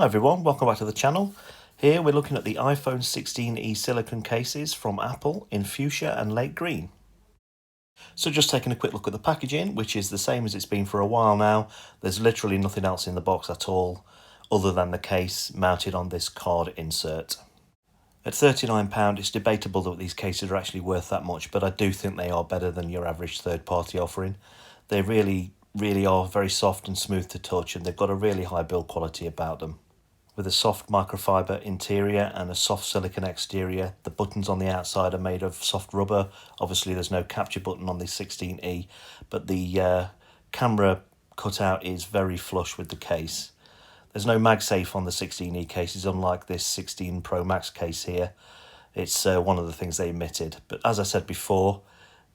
Hi everyone, welcome back to the channel. Here we're looking at the iPhone 16e silicone cases from Apple in fuchsia and lake green. So just taking a quick look at the packaging, which is the same as it's been for a while now. There's literally nothing else in the box at all other than the case mounted on this card insert. At £39, it's debatable that these cases are actually worth that much, but I do think they are better than your average third-party offering. They really are very soft and smooth to touch, and they've got a really high build quality about them. With a soft microfiber interior and a soft silicone exterior. The buttons on the outside are made of soft rubber. Obviously there's no capture button on the 16e, but the camera cutout is very flush with the case. There's no MagSafe on the 16e cases, unlike this 16 Pro Max case here. It's one of the things they omitted. But as I said before,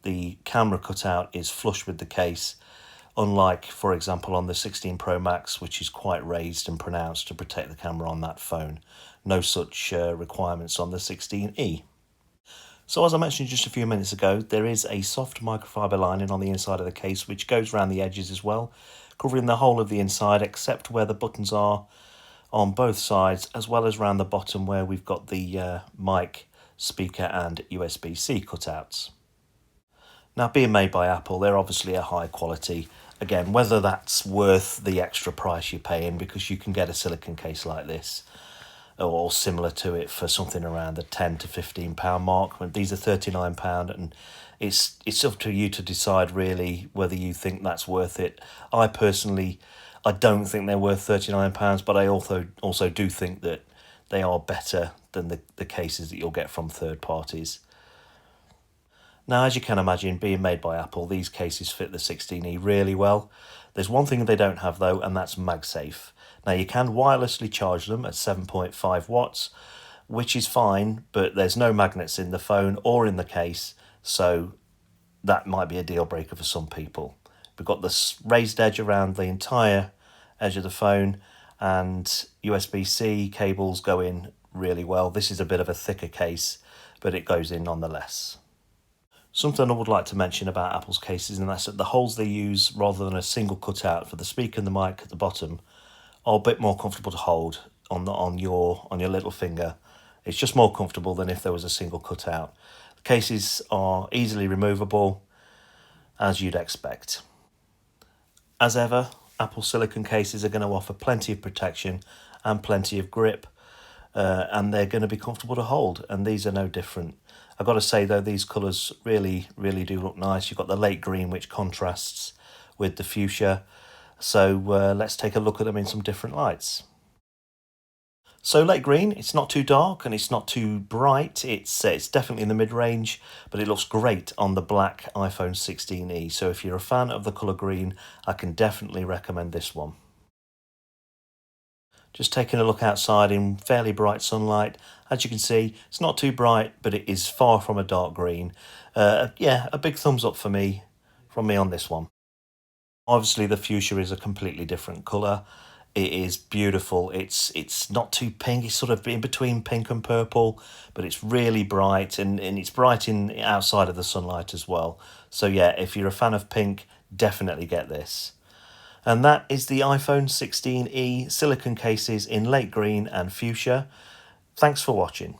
the camera cutout is flush with the case, unlike, for example, on the 16 Pro Max, which is quite raised and pronounced to protect the camera on that phone. No such requirements on the 16e. So as I mentioned just a few minutes ago, there is a soft microfiber lining on the inside of the case, which goes around the edges as well, covering the whole of the inside except where the buttons are on both sides, as well as around the bottom where we've got the mic, speaker and USB-C cutouts. Now, being made by Apple, they're obviously a high quality. Again, whether that's worth the extra price you're paying, because you can get a silicone case like this or similar to it for something around the £10 to £15 mark. When these are £39, and it's up to you to decide really whether you think that's worth it. I personally, I don't think they're worth £39, but I also do think that they are better than the cases that you'll get from third parties. Now, as you can imagine, being made by Apple, these cases fit the 16e really well. There's one thing they don't have though, and that's MagSafe. Now, you can wirelessly charge them at 7.5 watts, which is fine, but there's no magnets in the phone or in the case, so that might be a deal breaker for some people. We've got this raised edge around the entire edge of the phone, and USB-C cables go in really well. This is a bit of a thicker case, but it goes in nonetheless. Something I would like to mention about Apple's cases, and that's that the holes they use, rather than a single cutout for the speaker and the mic at the bottom, are a bit more comfortable to hold on your little finger. It's just more comfortable than if there was a single cutout. The cases are easily removable, as you'd expect. As ever, Apple silicone cases are going to offer plenty of protection and plenty of grip, and they're going to be comfortable to hold, and these are no different. I've got to say though, these colours really do look nice. You've got the lake green, which contrasts with the fuchsia. So let's take a look at them in some different lights. So lake green, it's not too dark and it's not too bright. It's definitely in the mid-range, but it looks great on the black iPhone 16e. So if you're a fan of the colour green, I can definitely recommend this one. Just taking a look outside in fairly bright sunlight. As you can see, it's not too bright, but it is far from a dark green. Yeah, a big thumbs up from me on this one. Obviously, the fuchsia is a completely different colour. It is beautiful. It's not too pink. It's sort of in between pink and purple, but it's really bright, and it's bright in outside of the sunlight as well. So yeah, if you're a fan of pink, definitely get this. And that is the iPhone 16e silicone cases in lake green and fuchsia. Thanks for watching.